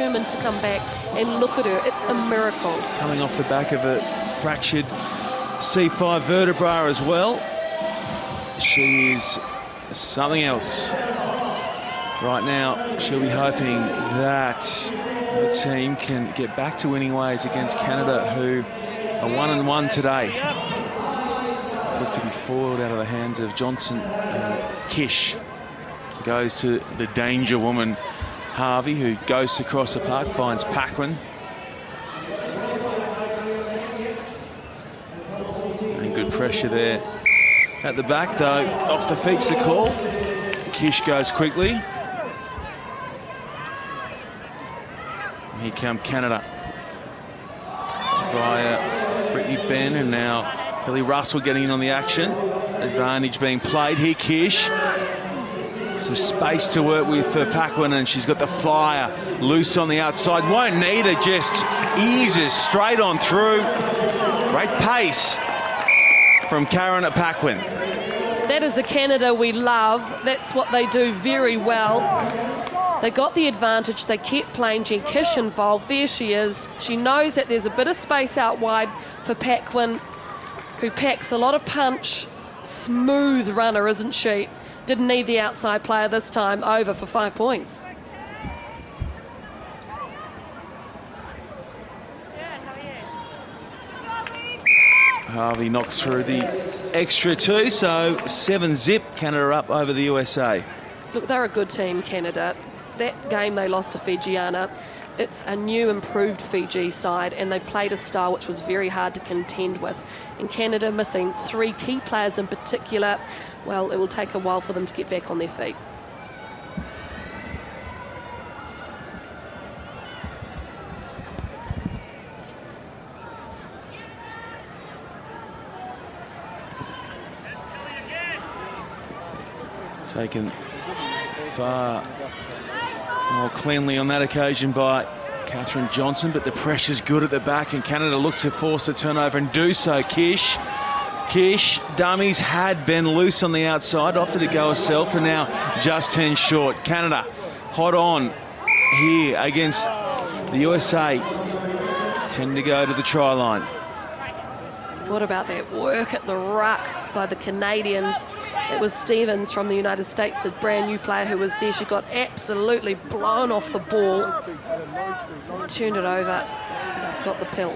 determined to come back, and look at her, it's a miracle. Coming off the back of a fractured C5 vertebra as well. She is something else. Right now, she'll be hoping that the team can get back to winning ways against Canada, who are 1-1 today. Look to be foiled out of the hands of Johnson. Kish goes to the danger woman, Harvey, who goes across the park, finds Paquin. And good pressure there. At the back, though, off the feet's the call. Kish goes quickly. Here come Canada via Brittany Ben, and now Billy Russell getting in on the action. Advantage being played here. Kish, some space to work with for Paquin, and she's got the flyer loose on the outside. Won't need it, just eases straight on through. Great pace from Karen at Paquin. That is the Canada we love. That's what they do very well. They got the advantage. They kept playing. Jen Kish involved. There she is. She knows that there's a bit of space out wide for Paquin, who packs a lot of punch. Smooth runner, isn't she? Didn't need the outside player this time. Over for 5 points. Harvey knocks through the extra 2, so 7-zip. Canada up over the USA. Look, they're a good team, Canada. That game they lost to Fijiana. It's a new, improved Fiji side, and they played a style which was very hard to contend with. And Canada missing 3 key players in particular. Well, it will take a while for them to get back on their feet. Taken far more cleanly on that occasion by Catherine Johnson, but the pressure's good at the back, and Canada look to force a turnover and do so. Kish, dummies had been loose on the outside, opted to go herself, and now just 10 short. Canada hot on here against the USA. 10 to go to the try line. What about that work at the ruck by the Canadians? It was Stevens from the United States, the brand new player who was there. She got absolutely blown off the ball. Turned it over, got the pill.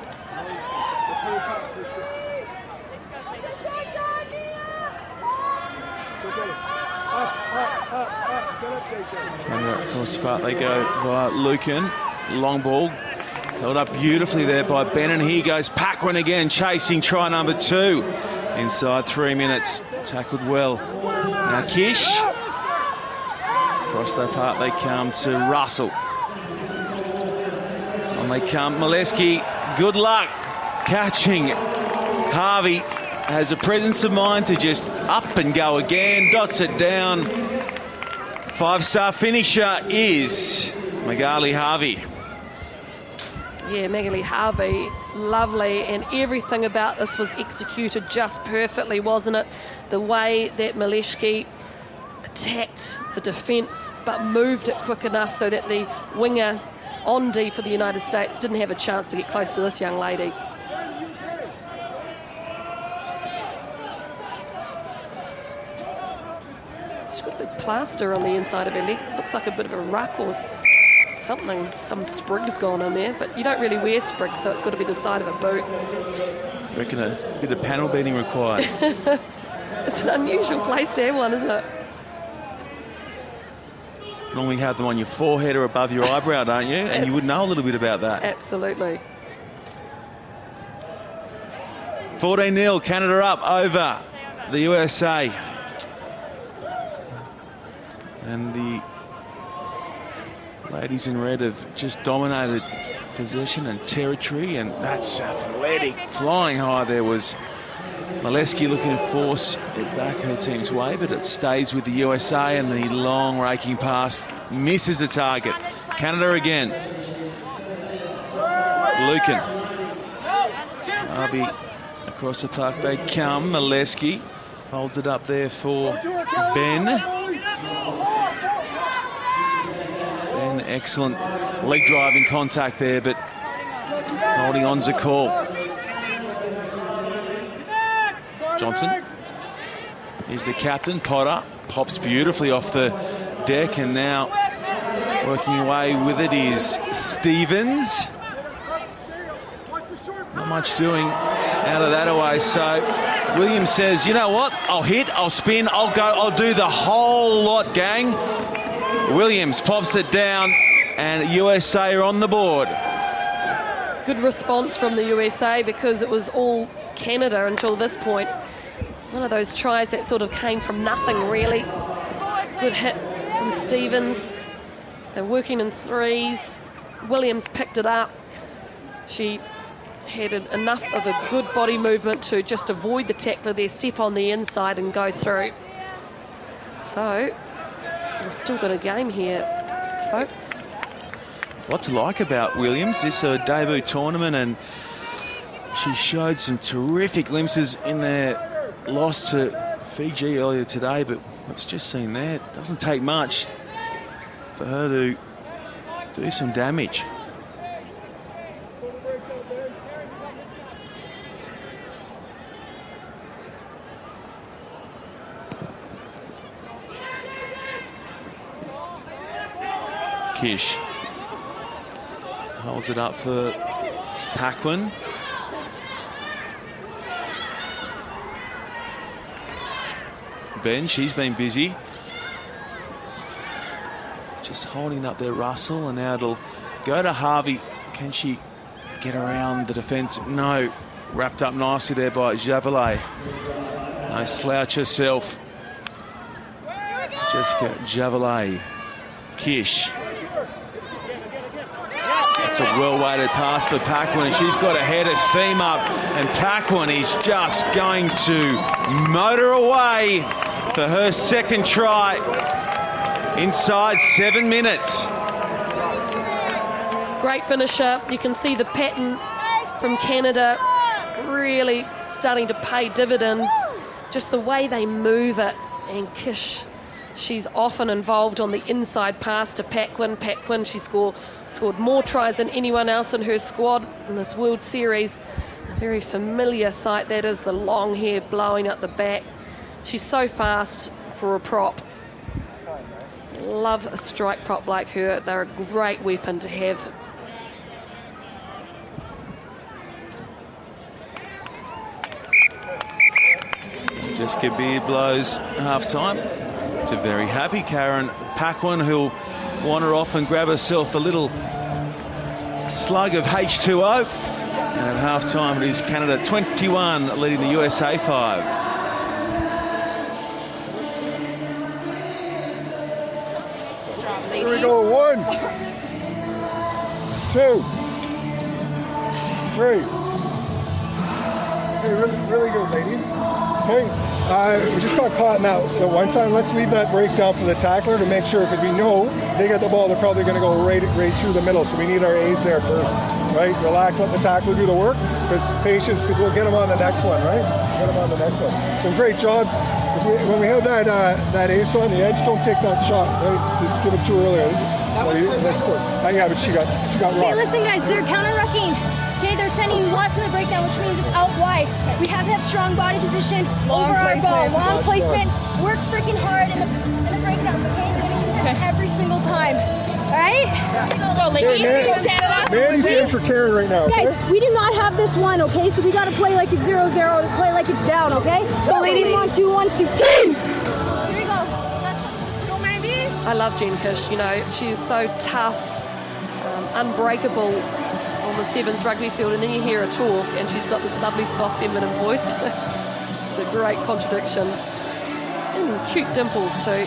Canada across the park they go via Lucan. Long ball. Held up beautifully there by Bennett. Here goes Paquin again, chasing try number 2. Inside 3 minutes. Tackled well. Now Kish. Across that part they come to Russell. On they come. Molesky, good luck catching. Harvey has a presence of mind to just up and go again. Dots it down. 5-star finisher is Magali Harvey. Yeah, Magali Harvey, lovely, and everything about this was executed just perfectly, wasn't it? The way that Molesky attacked the defence but moved it quick enough so that the winger on D for the United States didn't have a chance to get close to this young lady. She's got a big plaster on the inside of her leg. Looks like a bit of a ruck or something, some sprig's gone on there, but you don't really wear sprigs, so it's got to be the side of a boot. I reckon a bit of panel beating required. It's an unusual place to have one, isn't it? Normally have them on your forehead or above your eyebrow, don't you? And you would know a little bit about that. Absolutely. 14-0, Canada up over the USA. And the ladies in red have just dominated possession and territory, and that's athletic. Flying high there was Molesky looking to force it back her team's way, but it stays with the USA, and the long raking pass misses the target. Canada again. Lucan. Harvey across the park they come. Molesky holds it up there for Ben. Excellent leg driving contact there, but holding on's a call. Johnson. He's the captain. Potter pops beautifully off the deck, and now working away with it is Stevens. Not much doing out of that away. So Williams says, you know what? I'll hit, I'll spin, I'll go, I'll do the whole lot, gang. Williams pops it down, and USA are on the board. Good response from the USA, because it was all Canada until this point. One of those tries that sort of came from nothing, really. Good hit from Stevens. They're working in threes. Williams picked it up. She had enough of a good body movement to just avoid the tackler there, step on the inside and go through. So we've still got a game here, folks. What to like about Williams? This is her debut tournament, and she showed some terrific glimpses in their loss to Fiji earlier today, but what's just seen there, it doesn't take much for her to do some damage. Kish holds it up for Paquin. Ben, she's been busy. Just holding up there, Russell, and now it'll go to Harvey. Can she get around the defence? No. Wrapped up nicely there by Javelet. No slouch herself. Jessica Javelet. Kish. It's a well-weighted pass for Paquin. She's got a header seam up, and Paquin is just going to motor away for her second try inside 7 minutes. Great finisher. You can see the pattern from Canada really starting to pay dividends. Just the way they move it. And Kish, she's often involved on the inside pass to Paquin. Paquin, she scored more tries than anyone else in her squad in this World Series. A very familiar sight that is, the long hair blowing up the back. She's so fast for a prop. Love a strike prop like her. They're a great weapon to have. Jessica Beard blows half-time. It's a very happy Karen Paquin, who'll wander off and grab herself a little slug of H2O. And at half-time it is Canada 21 leading the USA 5. Here we go, 1, 2, 3. Okay, really good, ladies. Okay, we just got caught in that one time. Let's leave that breakdown for the tackler to make sure, because we know they get the ball, they're probably going to go right through the middle. So we need our A's there first, right? Relax, let the tackler do the work. Because patience, because we'll get them on the next one, right? Get them on the next one. Some great jobs. When we have that ace on the edge, don't take that shot, right? Just give it too early. That's good. Yeah, but she got rocked. Okay, listen, guys, they're counter-rucking. Okay, they're sending lots in the breakdown, which means it's out wide. We have to have strong body position over our ball, long placement, work freaking hard in the breakdowns, okay? We're gonna do this every single time. All right? Let's go, ladies. Mandy's in for Karen right now. Guys, we did not have this one, okay? So we got to play like it's 0-0, play like it's down, okay? So ladies, 1, 2, 1, 2, team! Here we go. Go, Mandy. I love Jen Kish. You know, she's so tough, unbreakable on the sevens rugby field, and then you hear her talk and she's got this lovely soft feminine voice. It's a great contradiction. And cute dimples too.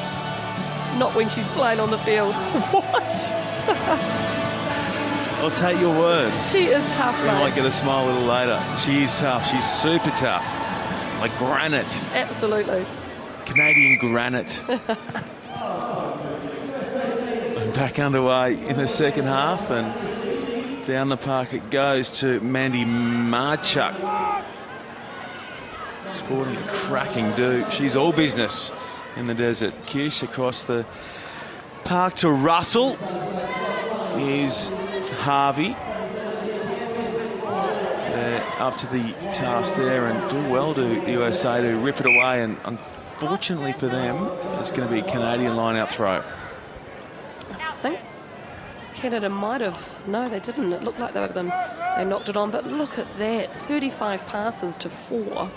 Not when she's playing on the field. What? I'll take your word. She is tough, We mate. might get a smile a little later. She is tough. She's super tough. Like granite. Absolutely. Canadian granite. Back underway in the second half, and down the park it goes to Mandy Marchuk. Sporting a cracking do. She's all business in the desert. Kish across the park to Russell. is Harvey. Up to the task there and do well to the USA to rip it away, and unfortunately for them, it's going to be a Canadian line-out throw. I think Canada might have. No, they didn't. It looked like they knocked it on, but look at that. 35 passes to 4.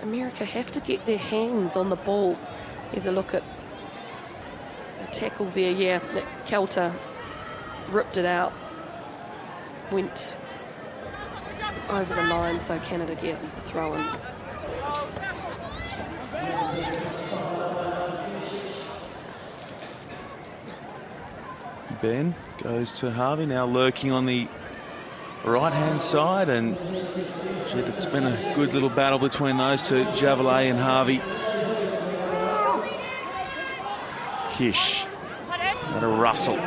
America have to get their hands on the ball. Here's a look at the tackle there. Yeah, that Kelter ripped it out. Went over the line, so Canada get the throw in. Ben goes to Harvey, now lurking on the right-hand side, and it's been a good little battle between those two, Javelet and Harvey. Kish, got a Russell.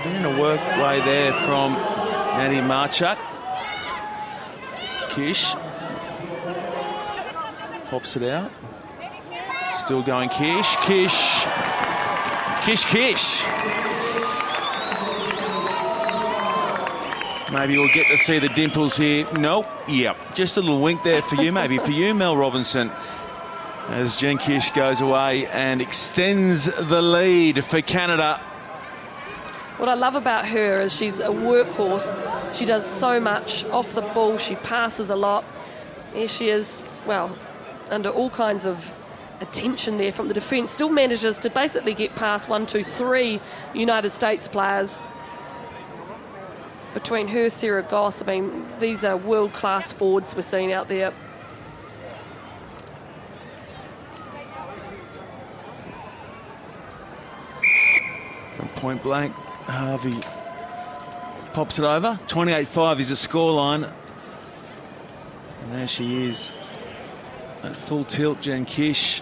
Doing a work way there from Andy Marchuk. Kish pops it out. Still going Kish. Kish. Maybe we'll get to see the dimples here. Nope. Yep. Just a little wink there for you, maybe for you, Mel Robinson, as Jen Kish goes away and extends the lead for Canada. What I love about her is she's a workhorse. She does so much off the ball. She passes a lot. There she is, well, under all kinds of attention there from the defence. Still manages to basically get past 1, 2, 3 United States players. Between her, Sarah Goss, I mean, these are world-class forwards we're seeing out there. From point blank, Harvey pops it over. 28-5 is the scoreline. And there she is. At full tilt, Jen Kish.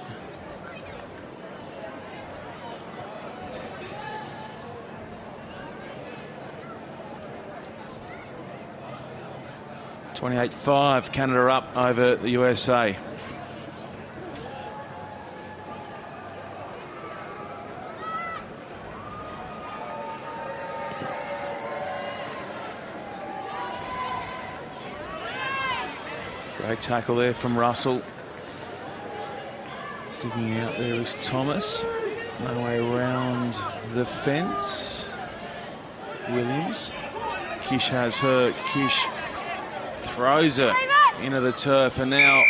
$28-5, Canada up over the USA. Great tackle there from Russell. Digging out there is Thomas. No way around the fence. Williams. Kish has her. Kish throws her into the turf, and now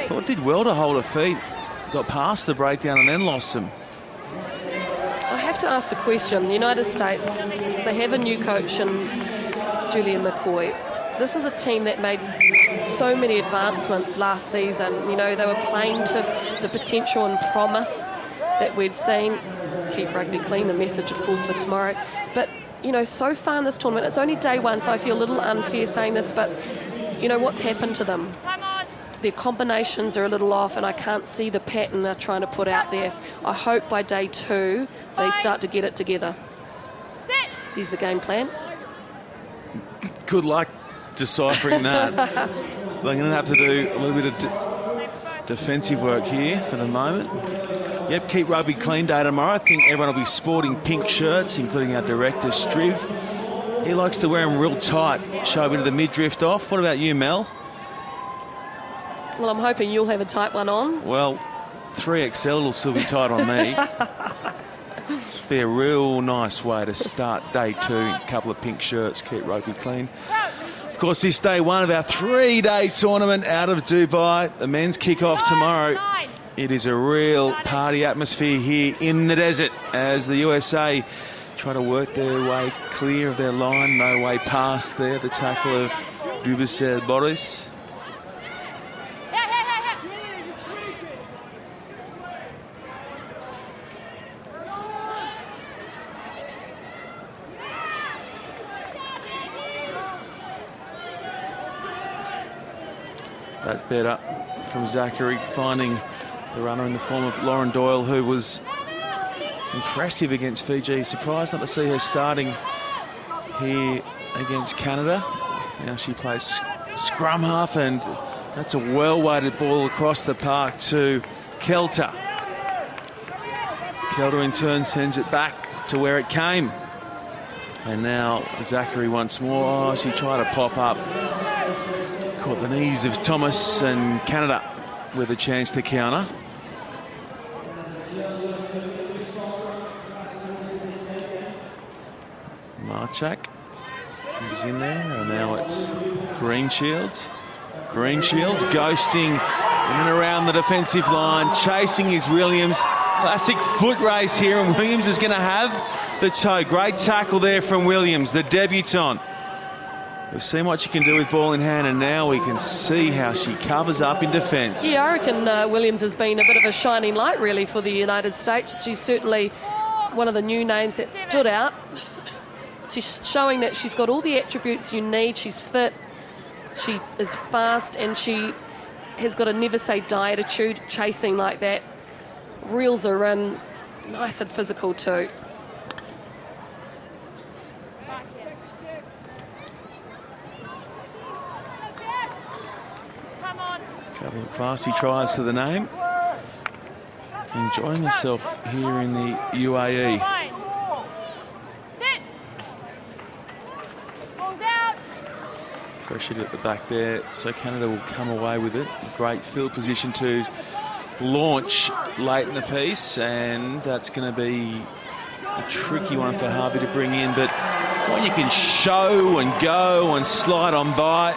thought did well to hold her feet. Got past the breakdown and then lost them. I have to ask the question. The United States, they have a new coach in Julia McCoy. This is a team that made so many advancements last season. You know, they were playing to the potential and promise that we'd seen. Keep rugby clean, the message, of course, for tomorrow. But, you know, so far in this tournament, it's only day one, so I feel a little unfair saying this, but, you know, what's happened to them? Their combinations are a little off, and I can't see the pattern they're trying to put out there. I hope by day 2 they start to get it together. There's the game plan. Good luck deciphering that. They're going to have to do a little bit of defensive work here for the moment. Yep, keep rugby clean day tomorrow. I think everyone will be sporting pink shirts, including our director, Striv. He likes to wear them real tight, show a bit of the mid-drift off. What about you, Mel? Well, I'm hoping you'll have a tight one on. Well, 3XL will still be tight on me. Be a real nice way to start day 2. A couple of pink shirts, keep rugby clean. Of course, this day 1 of our 3-day tournament out of Dubai. The men's kick-off tomorrow. It is a real party atmosphere here in the desert as the USA try to work their way clear of their line. No way past there. The tackle of WSS Boris. That better from Zachary, finding the runner in the form of Lauren Doyle, who was impressive against Fiji. Surprised not to see her starting here against Canada. Now she plays scrum half, and that's a well-weighted ball across the park to Kelter. Kelder in turn sends it back to where it came. And now Zachary once more. Oh, she tried to pop up. Caught the knees of Thomas, and Canada with a chance to counter. Marchak is in there, and now it's Greenshields. Greenshields ghosting in and around the defensive line, chasing his Williams. Classic foot race here, and Williams is going to have the toe. Great tackle there from Williams, the debutant. We've seen what she can do with ball in hand, and now we can see how she covers up in defence. Yeah, I reckon Williams has been a bit of a shining light, really, for the United States. She's certainly one of the new names that stood out. She's showing that she's got all the attributes you need. She's fit, she is fast, and she has got a never-say-die attitude, chasing like that. Reels are in, nice and physical too. Couple of classy tries to the name. Enjoying herself here in the UAE. Pressured at the back there, so Canada will come away with it. Great field position to launch late in the piece, and that's going to be a tricky one for Harvey to bring in. But what you can show and go and slide on by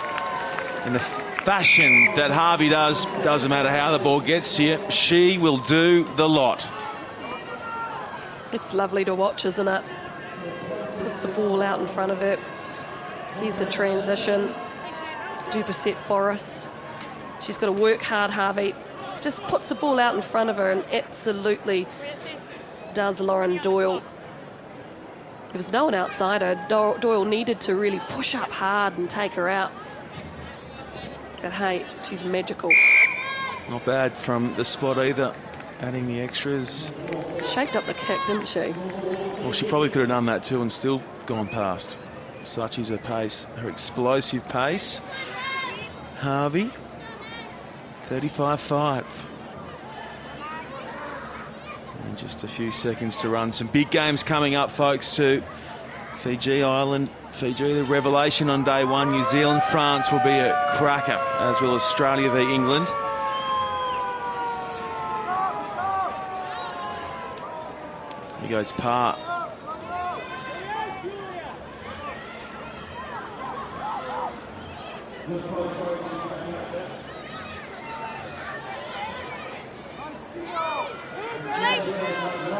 in the fashion that Harvey does, doesn't matter how the ball gets to you, she will do the lot. It's lovely to watch, isn't it? Puts the ball out in front of her. Here's the transition. Dupaset Boris. She's got to work hard, Harvey. Just puts the ball out in front of her and absolutely does Lauren Doyle. There was no one outside her. Doyle needed to really push up hard and take her out. But hey, she's magical. Not bad from the spot either, adding the extras. Shaped up the kick, didn't she? Well, she probably could have done that too and still gone past. Such is her pace, her explosive pace. Harvey, 35-5. And just a few seconds to run. Some big games coming up, folks, to Fiji Island. Fiji, the revelation on day one. New Zealand, France will be a cracker, as will Australia v England. Here goes Parr.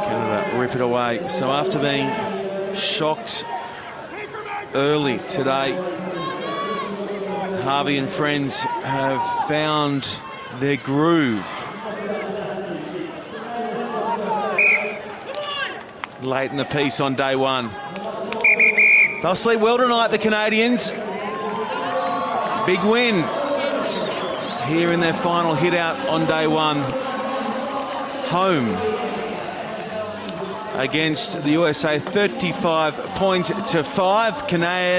Canada rip it away. So after being shocked early today, Harvey and friends have found their groove. Late in the piece on day one. They'll sleep well tonight, the Canadians. Big win here in their final hit out on day one. Home against the USA, 35 points to 5. Canada